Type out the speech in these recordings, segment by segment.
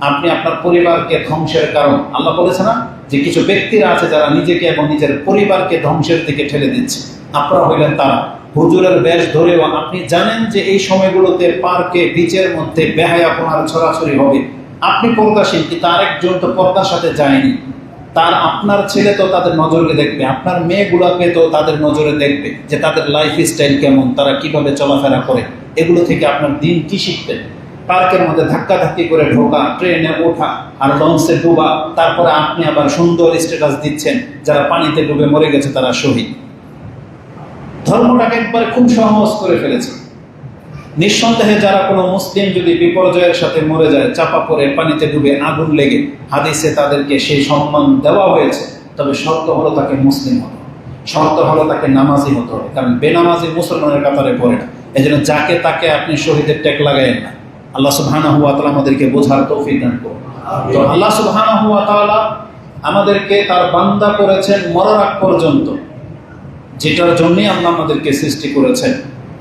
আপনি আপনার পরিবারকে ধ্বংসের কারণ। আল্লাহ বলেছে না যে কিছু ব্যক্তিরা আছে যারা নিজেকে এবং নিজের পরিবারকে ধ্বংসের দিকে ঠেলে দিচ্ছে, আপনারা হইলেন তারা। হুজুরের বেশ ধরেও আপনি জানেন যে এই সময়গুলোতে পার্কে বিচের মধ্যে বেহায়াপনার ছড়াছড়ি হবে, আপনি পর্দাশীল, কিন্তু আরেকজন তো পর্দার সাথে যায়নি, তার আপনার ছেলে তো তাদের নজরে দেখবে, আপনার মেয়েগুলোকে তো তাদের নজরে দেখবে যে তাদের লাইফ স্টাইল কেমন, তারা কিভাবে চলাফেরা করে। এগুলো থেকে আপনার দিন কি শিখবেন? পার্কের মধ্যে ধাক্কাধাক্কি করে ঢোকা, ট্রেনে ওঠা আর লঞ্চে ডুবা, তারপরে আপনি আবার সুন্দর স্ট্যাটাস দিচ্ছেন যারা পানিতে ডুবে মরে গেছে তারা শহীদ। ধর্মটাকে একবারে খুব সহজ করে ফেলেছে। নিঃসন্দেহে যারা কোনো মুসলিম যদি বিপর্যয়ের সাথে মরে যায়, চাপা পড়ে পানিতে ডুবে আগুন লেগে, হাদিসে তাদেরকে সেই সম্মান দেওয়া হয়েছে, তবে শর্ত হলো তাকে মুসলিম হতে হবে, শর্ত হলো তাকে নামাজি হতে হবে, কারণ বেনামাজি মুসলমানের কাতারে পড়ে না। এই জন্য যাকে তাকে আপনি শহীদের ট্যাগ লাগায়েন না। আল্লাহ সুবহানাহু ওয়া তাআলা আমাদেরকে বোঝার তৌফিক দান করুন। তো আল্লাহ সুবহানাহু ওয়া তাআলা আমাদেরকে তার বান্দা করেছেন মরার আগ পর্যন্ত, যেটার জন্যই আল্লাহ আমাদেরকে সৃষ্টি করেছেন।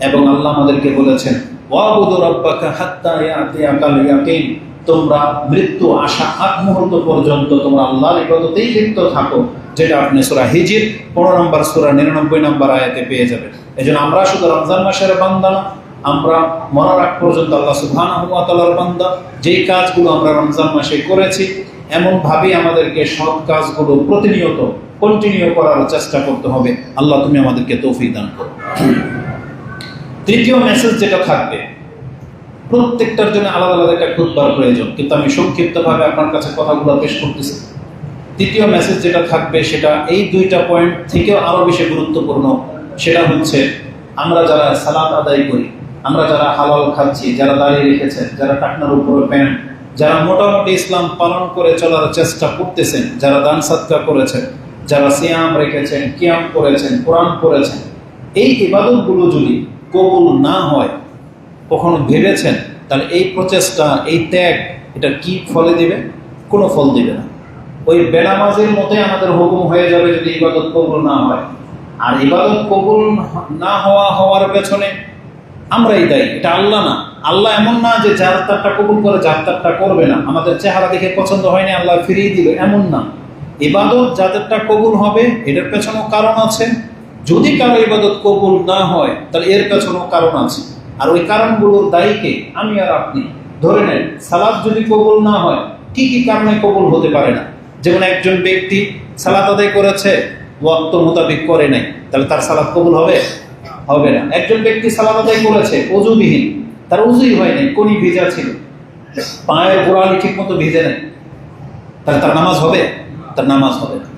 এবং আল্লাহ আমাদেরকে বলেছেন ওয়াবুদু রাব্বাকা হাত্তা ইয়াতিয়াকাল ইয়াকিন, তোমরা মৃত্যু আসা আগ মুহূর্ত পর্যন্ত তোমরা আল্লাহর ইবাদতেই লিপ্ত থাকো, যেটা আপনি সূরা হিজর 15 নম্বর সূরা 99 নম্বর আয়াতে পেয়ে যাবেন। এজন্য আমরা শুধু রমজান মাসের বান্দা না, আমরা মরার আগ পর্যন্ত আল্লাহ সুবহানাহু ওয়া তাআলার বান্দা। যেই কাজগুলো আমরা রমজান মাসে করেছি, এমনভাবেই আমাদেরকে সৎ কাজগুলো প্রতিনিয়ত কন্টিনিউ করার চেষ্টা করতে হবে। আল্লাহ তুমি আমাদেরকে তৌফিক দান করো। তৃতীয় মেসেজ যেটা থাকবে, প্রত্যেকটার জন্য আলাদা আলাদা একটা খুতবার প্রয়োজন, কিন্তু আমি সংক্ষিপ্তভাবে আপনার কাছে কথাগুলো পেশ করতেছি। তৃতীয় মেসেজ যেটা থাকবে সেটা এই দুইটা পয়েন্ট থেকেও আরো বেশি গুরুত্বপূর্ণ। সেটা হচ্ছে আমরা যারা সালাত আদায় করি, আমরা যারা হালাল খাচ্ছি, যারা দাঁড়িয়ে রেখেছেন, যারা টাকনার উপরে প্যান্ট, যারা মোটামুটি ইসলাম পালন করে চলার চেষ্টা করতেছেন, যারা দান সাদকা করেছেন, যারা সিয়াম রেখেছেন, কিয়াম করেছেন, কোরআন করেছেন, এই ইবাদতগুলো যদি কবুল না হয়, কখনো ভেবেছেন তাহলে এই প্রচেষ্টা, এই ত্যাগ, এটা কি ফলে দিবে? কোনো ফল দিবে না। ওই বেনামাজের মতোই আমাদের হুকুম হয়ে যাবে যদি ইবাদত কবুল না হয়। আর ইবাদত কবুল না হওয়ার পেছনে আমরাই দায়ী, এটা আল্লাহ না। আল্লাহ এমন না যে যার তারটা কবুল করে যার তারটা করবে না, আমাদের চেহারা দেখে পছন্দ হয়নি আল্লাহ ফিরিয়ে দিল, এমন না। ইবাদত যাদেরটা কবুল হবে এটার পেছনেও কারণ আছে। যদি কারো ইবাদত কবুল না হয় তাহলে এর পেছনেও কারণ আছে, আর ওই কারণগুলোর দায়ীকে আমি আর আপনি। ধরে নেন সালাত যদি কবুল না হয়, কি কি কারণে কবুল হতে পারে না? যেমন একজন ব্যক্তি সালাত আদায় করেছে, ওয়াক্ত মোতাবেক করে নাই, তাহলে তার সালাত কবুল হবে? হবে না। একজন ব্যক্তি সালাত আদায় করেছে ওযুবিহীন, তার ওযুই হয় নাই, কোনি ভিজা ছিল, পায়ের গোড়ালি ঠিক মতো ভিজে নাই, তাহলে তার নামাজ হবে? তার নামাজ হবে না।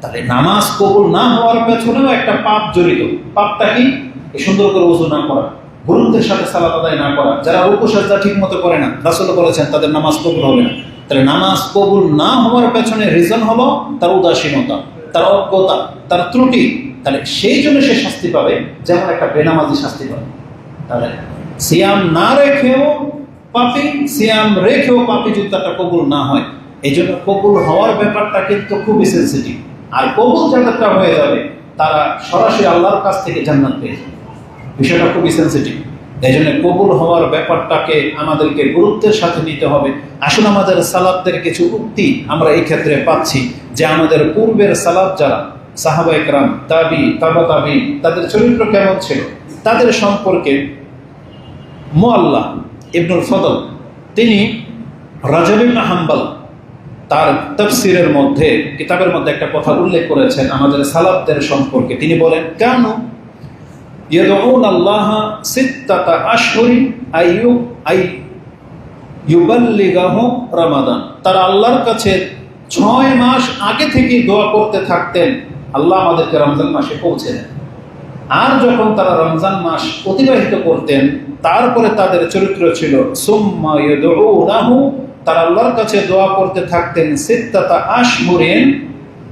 তাহলে নামাজ কবুল না হওয়ার পেছনেও একটা পাপ জড়িত। পাপটা কি? সুন্দর করে ওযু না করা, গুরুত্বের সাথে সালাত আদায় না করা, যারা রুকু সাজদা ঠিক মতো করে না, রাসূল বলেছেন তাদের নামাজ কবুল হবে না। তাহলে নামাজ কবুল না হওয়ার পেছনে রিজন হলো তার উদাসীনতা, তার অজ্ঞতা, তার ত্রুটি। তাহলে সেই জন্য সে শাস্তি পাবে, যেমন একটা বেনামাজি শাস্তি পাবে। তাহলে সিয়াম না রেখেও পাপী, সিয়াম রেখেও পাপী যদি তারটা কবুল না হয়। এই জন্য কবুল হওয়ার ব্যাপারটা কিন্তু খুবই সেন্সিটিভ। আর কবুল যাদেরটা হয়ে যাবে তারা সরাসরি আল্লাহর কাছ থেকে জান্নাত পেয়ে যাবে, বিষয়টা খুবই সেন্সিটিভ। এই জন্য কবুল হওয়ার ব্যাপারটাকে আমাদেরকে গুরুত্বের সাথে নিতে হবে। আসলে আমাদের সালাতদের কিছু উক্তি আমরা এই ক্ষেত্রে পাচ্ছি যে আমাদের পূর্বের সালাত যারা সাহাবায়ে কেরাম, তাবি, তাবা তাবি, তাদের চরিত্র কেমন ছিল, তাদের সম্পর্কে মুআল্লা ইবনুল ফদল তিনি রাজব ইবনে হাম্বল তার তাফসীরের মধ্যে, কিতাবের মধ্যে একটা কথা উল্লেখ করেছেন আমাদের সালাফদের সম্পর্কে। তিনি বলেন কানু ইয়াদউন আল্লাহ সিত্তাতা আশহুরি আই ইউবাল্লিগাহু রমাদান। তারা আল্লাহর কাছে 6 মাস আগে থেকে দোয়া করতে থাকতেন আল্লাহ আমাদেরকে রমজান মাসে পৌঁছে দেন। আর যখন তারা রমজান মাস অতিবাহিত করতেন, তারপরে তাদের চরিত্র ছিল সুম্মা ইয়াদউনাহু, তারা আল্লাহর কাছে দোয়া করতে থাকতেন সিত্তাতা আশহুরিন,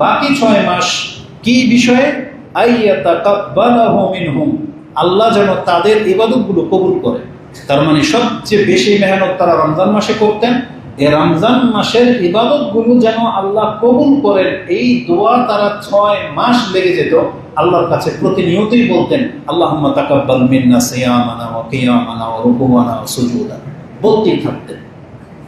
বাকি 6 মাস কি বিষয়ে? আইয়াতাকাব্বালাহু মিনহুম, আল্লাহ যেন তাদের ইবাদতগুলো কবুল করে। তার মানে সবচেয়ে বেশি মেহনত তারা রমজান মাসে করতেন, এই রমজান মাসের ইবাদতগুলো যেন আল্লাহ কবুল করেন, এই দোয়া তারা 6 মাস লেগে যেত আল্লাহর কাছে প্রতিনিয়তই বলতেন আল্লাহুম্মা তাকাব্বাল মিন্না সিয়ামানা ওয়া কিয়ামানা ওয়া রুকুআনা ওয়া সুজুদানা, বলতেই থাকতেন।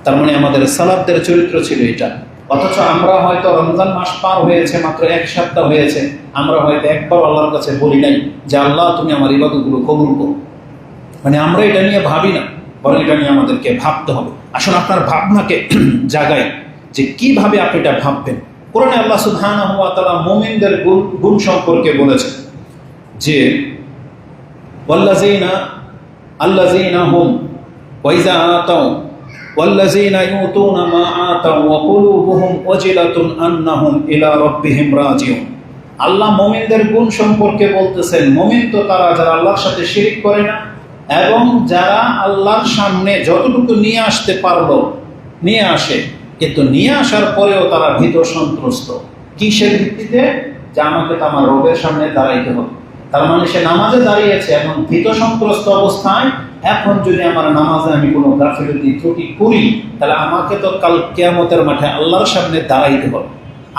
তার মানে আমাদের সালাফদের চরিত্র ছিল এটা। অথচ আমরা হয়তো রমজান মাস পার হয়েছে, মাত্র এক সপ্তাহ হয়েছে, আমরা হয়তো একবার আল্লাহর কাছে বলি নাই যে আল্লাহ তুমি আমার ইবাদতগুলো কবুল করো। মানে আমরা এটা নিয়ে ভাবি না, বরং এটা নিয়ে আমাদেরকে ভাবতে হবে। আসলে আপনার ভাবনাকে জাগাই যে কিভাবে আপনি এটা ভাববেন। কোরআনে আল্লাহ সুবহানাহু ওয়া তাআলা মুমিনদের গুণ সম্পর্কে বলেছেন যে আল্লাযীনা হুম ওয়া ইযা আতাউ ওয়াল্লাযীনা ইউতুনা মা আতাউ ওয়া কুলুবুহুম ওয়াজিলাতুন আন্নাহুম ইলা রাব্বিহিম রাজিউন। আল্লাহ মুমিনদের গুণ সম্পর্কে বলতেছেন, মুমিন তো তারা যারা আল্লাহর সাথে শিরিক করে না এবং যারা আল্লাহর সামনে যতটুকু নিয়ে আসতে পারলো নিয়ে আসে, কিন্তু নিয়ে আসার পরেও তারা ভীত সন্ত্রস্ত। কিসের ভিত্তিতে? যে আমাকে তো আমার রবের সামনে দাঁড়াইতে হবে। তার মানে সে নামাজে দাঁড়িয়েছে এবং ভীত সন্ত্রস্ত অবস্থায়, এখন যদি আমার নামাজে আমি কোনো গাফিলতি ত্রুটি করি, তাহলে আমাকে তো কাল কিয়ামতের মাঠে আল্লাহর সামনে দাঁড়াইতে হবে।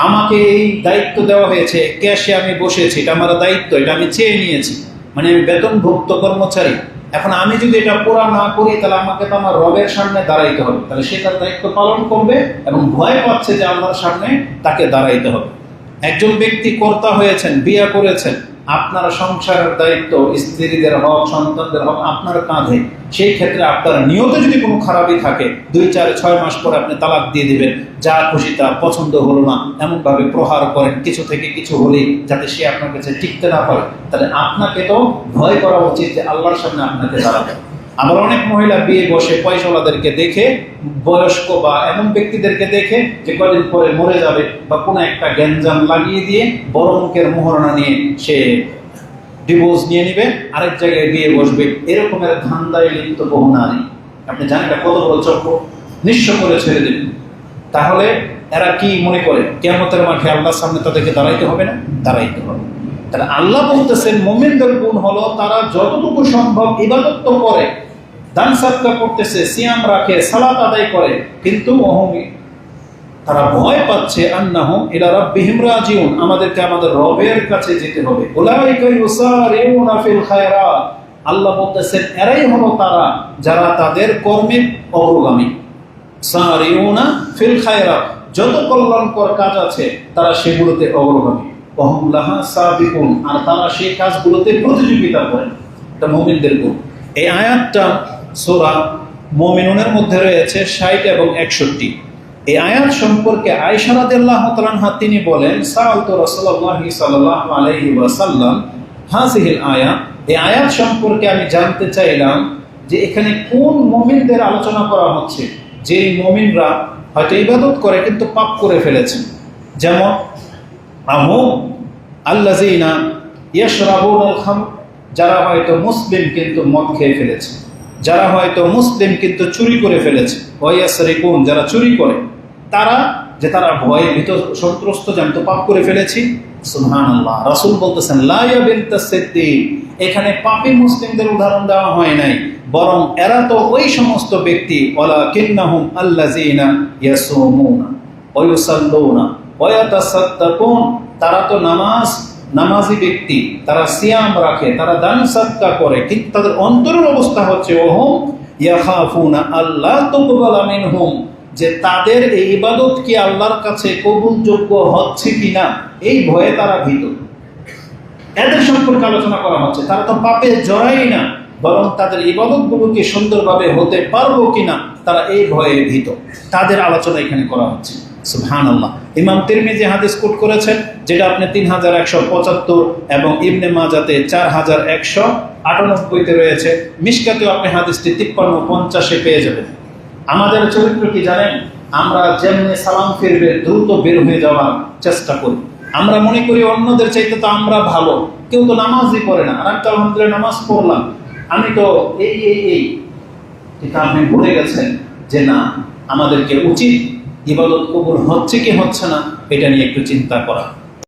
আমাকে এই দায়িত্ব দেওয়া হয়েছে, ক্যাশে আমি বসেছি, এটা আমার দায়িত্ব, এটা আমি চেয়ে নিয়েছি, মানে আমি বেতনভুক্ত কর্মচারী। এখন আমি যদি এটা পুরা না করি, তাহলে আমাকে তো আমার রবের সামনে দাঁড়াইতে হবে। তাহলে সে তার দায়িত্ব পালন করবে এবং ভয় পাচ্ছে যে আল্লাহর সামনে তাকে দাঁড়াইতে হবে। একজন ব্যক্তি কর্তা হয়েছেন, বিয়ে করেছেন, আপনার সংসারের দায়িত্ব, স্ত্রীদের হক, সন্তানদের হক আপনার কাঁধে। সেই ক্ষেত্রে আপনার নিয়তে যদি কোনো খারাপই থাকে, 2, 4, 6 মাস পরে আপনি তালাক দিয়ে দিবেন, যা খুশি তা, পছন্দ হলো না, এমনভাবে প্রহার করেন কিছু থেকে কিছু হলেই, যাতে সে আপনার কাছে টিকতে না পারে। তাহলে আপনাকে তো ভয় করা উচিত যে আল্লাহর সামনে আপনাকে দাঁড়াবে। আবার অনেক মহিলা বিয়ে বসে পয়সাওয়ালাদেরকে দেখে, বয়স্ক বা এমন ব্যক্তিদেরকে দেখে যে কদিন পরে মরে যাবে, বা কোনো একটা গ্যাঞ্জাম লাগিয়ে দিয়ে বড় অঙ্কের মোহরণা নিয়ে সে ডিভোর্স নিয়ে নিবে, আরেক জায়গায় বিয়ে বসবে। এরকমের ধান্দায় লিপ্ত বহু নারী। আপনি জানেন এটা কত বড় চক্র, নিঃস্ব করে ছেড়ে দেবেন। তাহলে এরা কি মনে করে কিয়ামতের মাঠে আল্লাহর সামনে তাদেরকে দাঁড়াইতে হবে না? দাঁড়াইতে হবে। তাহলে আল্লাহ বলতেছেন মুমিনদের গুণ হলো তারা যতটুকু সম্ভব ইবাদত তো করে, দান সাদকা করতেছে, সিয়াম রাখে, সালাত আদায় করে, কিন্তু তারা ভয় পাচ্ছে আন্নাহুম ইলা রাব্বিহিম রাজিউন, আমাদেরকে আমাদের রবের কাছে যেতে হবে। উলাইকা ইউসারিউনা ফিল খায়রাত, আল্লাহ বলতেছেন এরাই হলো তারা যারা তাদের কর্মে অগ্রগামী। সারিউনা ফিল খায়রাত, যত কল্যাণকর কাজ আছে তারা সেগুলোতে অগ্রগামী। ওয়াহুম লাহা সাবিকুন, আর তারা সেই কাজগুলোতে প্রতিযোগিতা করে। এটা মুমিনদের গুণ। এই আয়াতটা সূরা মুমিনুনের মধ্যে রয়েছে 60 এবং 61। এই আয়াত সম্পর্কে আয়েশা রাদিয়াল্লাহু তাআলা আনহা তিনি বলেন, সাআলতু রাসূলুল্লাহি সাল্লাল্লাহু আলাইহি ওয়াসাল্লাম হাযিহিল আয়াত, এই আয়াত সম্পর্কে আমি জানতে চাইলাম যে এখানে কোন মুমিনদের আলোচনা করা হচ্ছে, যে মুমিনরা হয়তো ইবাদত করে কিন্তু পাপ করে ফেলেছে। যেমন আহুম আল্লাযীনা ইয়াশরাবুনাল খামর, যারা হয়তো মুসলিম কিন্তু মদ খেয়ে ফেলেছে, যারা হয়তো মুসলিম কিন্তু চুরি করে ফেলেছে, ওয়ায়াসরিকুন, যারা চুরি করে, তারা ভয়ে ভীত সন্ত্রস্ত, জানতো পাপ করে ফেলেছি। সুবহানাল্লাহ, রাসূল বলতেছেন লা ইয়া বিনতাস সিদ্দিক, এখানে পাপী মুসলিমদের উদাহরণ দেওয়া হয় নাই, বরং এরা তো ওই সমস্ত ব্যক্তি, ওয়ালাকিন্নাহুম আল্লাযীনা ইয়াসুমুনা ওয়া ইউসাল্লুনা ওয়া ইয়াতাসাদ্দাকুন, তারা তো নামাজি ব্যক্তি, তারা সিয়াম রাখে, তারা দান সাদকা করে, কিন্তু তাদের অন্তরের অবস্থা হচ্ছে ওহুম ইয়াখাফুনা আল্লাহ তুকবালা মিনহুম, যে তাদের এই ইবাদত কি আল্লাহর কাছে কবুলযোগ্য হচ্ছে কিনা, এই ভয়ে তারা ভীত। এদের সম্পর্কে আলোচনা করা হচ্ছে। তারা তো পাপে জড়াই না, বরং তাদের ইবাদতগুলো কি সুন্দরভাবে হতে পারবো কিনা, তারা এই ভয়ে ভীত। তাদের আলোচনা এখানে করা হচ্ছে। সুবহানাল্লাহ। ইমাম তিরমিজি হাদিস কোট করেছেন, যেটা আপনি 3175 এবং ইবনে মাজাতে 4198-তে রয়েছে। মিশকাতেও আপনি হাদিসটি 53-50-এ পেয়ে যাবেন। আমাদের চরিত্র কি জানেন? আমরা যেমনি সালাম ফিরবে দ্রুত বের হয়ে যাওয়ার চেষ্টা করি। আমরা মনে করি অন্যদের চাইতে তো আমরা ভালো, কেউ তো নামাজই পড়ে না, আর আমি তো আলহামদুলিল্লাহ নামাজ পড়লাম, আমি তো এই। কিন্তু আপনি ভুলে গেছেন যে না, আমাদেরকে উচিত ইবাদত কবুল হচ্ছে কি হচ্ছে না এটা নিয়ে একটু চিন্তা করা।